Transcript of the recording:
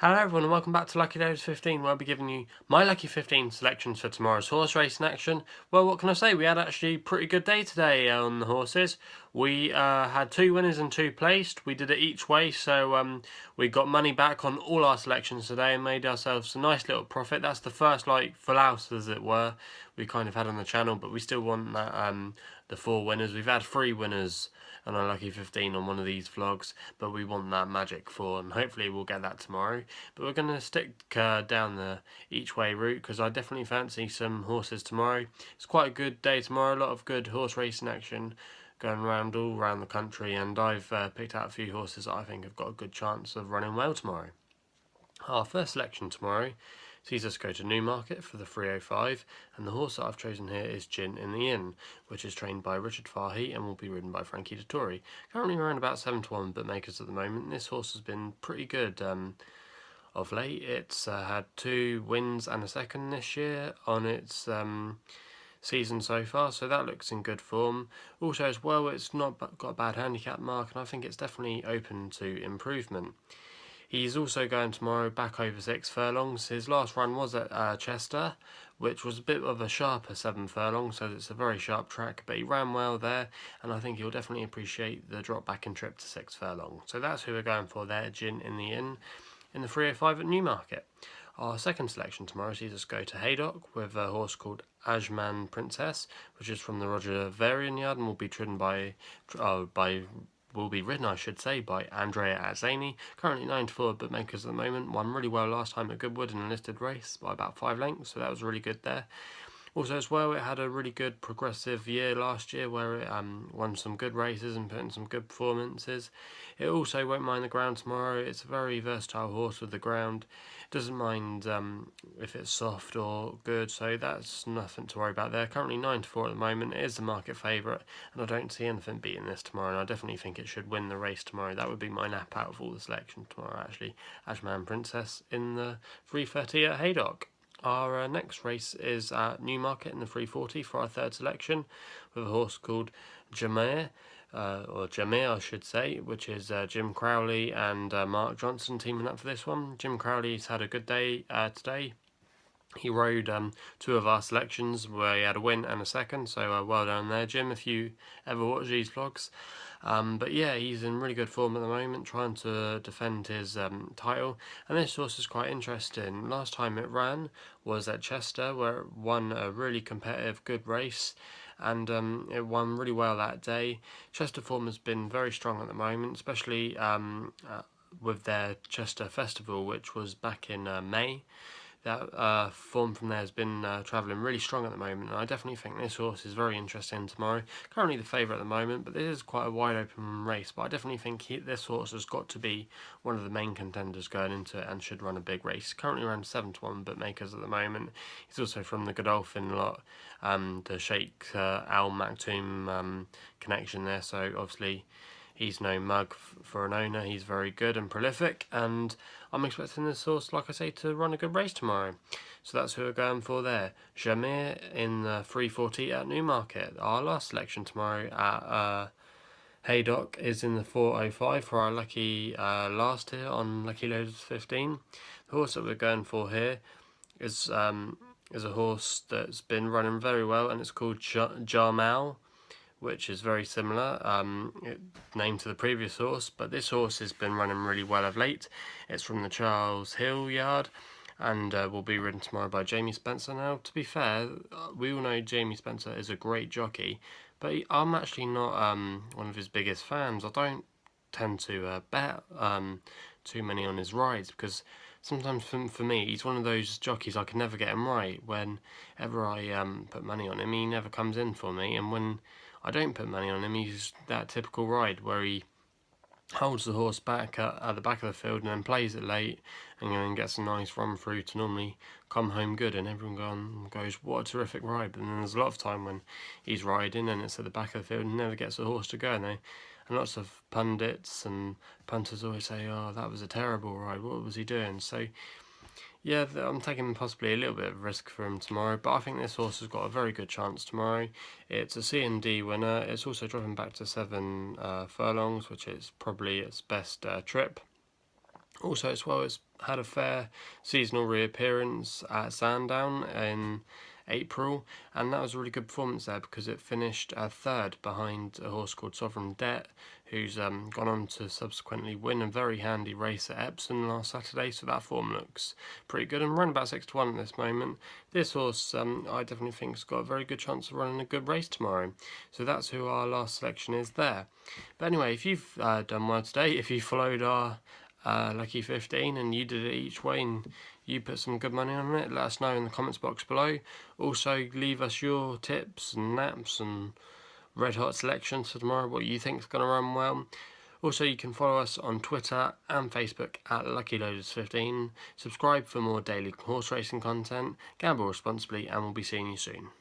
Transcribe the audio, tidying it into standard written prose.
Hello everyone and welcome back to Lucky Loads 15 where I'll be giving you my Lucky 15 selections for tomorrow's horse racing action. Well, what can I say, we had actually a pretty good day today on the horses. We had 2 winners and 2 placed. We did it each way, so we got money back on all our selections today and made ourselves a nice little profit. That's the first full house, as it were, we kind of had on the channel, but we still want that the 4 winners. We've had 3 winners and a lucky 15 on one of these vlogs, but we want that magic 4 and hopefully we'll get that tomorrow. But we're going to stick down the each way route because I definitely fancy some horses tomorrow. It's quite a good day tomorrow, a lot of good horse racing action going around all around the country, and I've picked out a few horses that I think have got a good chance of running well tomorrow. Our first selection tomorrow sees us go to Newmarket for the 305, and the horse that I've chosen here is Gin in the Inn, which is trained by Richard Fahey and will be ridden by Frankie Dettori. Currently around about 7 to 1 bookmakers at the moment. This horse has been pretty good of late. It's had 2 wins and a second this year on its season so far, so that looks in good form. Also as well, it's not got a bad handicap mark, and I think it's definitely open to improvement. He's also going tomorrow back over 6 furlongs. His last run was at Chester, which was a bit of a sharper 7 furlongs, so it's a very sharp track, but he ran well there, and I think he'll definitely appreciate the drop back in trip to 6 furlongs. So that's who we're going for there, Gin in the Inn, in the 305 at Newmarket. Our second selection tomorrow sees us go to Haydock with a horse called Ajman Princess, which is from the Roger Varian yard and will be ridden by by Andrea Azzani. Currently 9 to 4 bookmakers at the moment. Won really well last time at Goodwood in a listed race by about 5 lengths, so that was really good there. Also as well, it had a really good progressive year last year where it won some good races and put in some good performances. It also won't mind the ground tomorrow. It's a very versatile horse with the ground. It doesn't mind if it's soft or good, so that's nothing to worry about there. Currently 9 to 4 at the moment. It is the market favourite, and I don't see anything beating this tomorrow, and I definitely think it should win the race tomorrow. That would be my nap out of all the selection tomorrow, actually. Ajman Princess in the 3:30 at Haydock. Our next race is at Newmarket in the 340 for our third selection, with a horse called Jaameh, or Jaameh I should say, which is Jim Crowley and Mark Johnson teaming up for this one. Jim Crowley's had a good day today. He rode 2 of our selections where he had a win and a second, so well done there, Jim, if you ever watch these vlogs. But yeah, he's in really good form at the moment, trying to defend his title, and this horse is quite interesting. Last time it ran was at Chester, where it won a really competitive, good race, and it won really well that day. Chester form has been very strong at the moment, especially with their Chester Festival, which was back in May. That form from there has been travelling really strong at the moment, and I definitely think this horse is very interesting tomorrow. Currently the favourite at the moment, but this is quite a wide open race, but I definitely think this horse has got to be one of the main contenders going into it and should run a big race. Currently around 7 to 1 bookmakers at the moment. He's also from the Godolphin lot, the Sheikh Al Maktoum connection there, so obviously he's no mug for an owner. He's very good and prolific, and I'm expecting this horse, like I say, to run a good race tomorrow. So that's who we're going for there. Jaameh in the 340 at Newmarket. Our last selection tomorrow at Haydock is in the 405 for our lucky last here on Lucky Loads 15. The horse that we're going for here is a horse that's been running very well, and it's called Jaameh, which is very similar, named to the previous horse, but this horse has been running really well of late. It's from the Charles Hill yard, and will be ridden tomorrow by Jamie Spencer. Now, to be fair, we all know Jamie Spencer is a great jockey, but I'm actually not one of his biggest fans. I don't tend to bet too many on his rides, because sometimes for me, he's one of those jockeys I can never get him right. Whenever I put money on him, he never comes in for me, and when I don't put money on him, he's that typical ride where he holds the horse back at the back of the field and then plays it late and then gets a nice run through to normally come home good, and everyone goes, what a terrific ride. But then there's a lot of time when he's riding and it's at the back of the field and never gets the horse to go, and lots of pundits and punters always say, oh, that was a terrible ride, what was he doing? So yeah, I'm taking possibly a little bit of risk for him tomorrow, but I think this horse has got a very good chance tomorrow. It's a C&D winner. It's also dropping back to 7 furlongs, which is probably its best trip. Also, as well, it's had a fair seasonal reappearance at Sandown in April, and that was a really good performance there because it finished third behind a horse called Sovereign Debt, who's gone on to subsequently win a very handy race at Epsom last Saturday. So that form looks pretty good, and running about 6-1 at this moment. This horse, I definitely think, has got a very good chance of running a good race tomorrow. So that's who our last selection is there. But anyway, if you've done well today, if you followed our Lucky 15 and you did it each way and you put some good money on it, let us know in the comments box below. Also, leave us your tips and naps and red hot selections for tomorrow, what you think is going to run well. Also, you can follow us on Twitter and Facebook at LuckyLoaders15. Subscribe for more daily horse racing content. Gamble responsibly, and we'll be seeing you soon.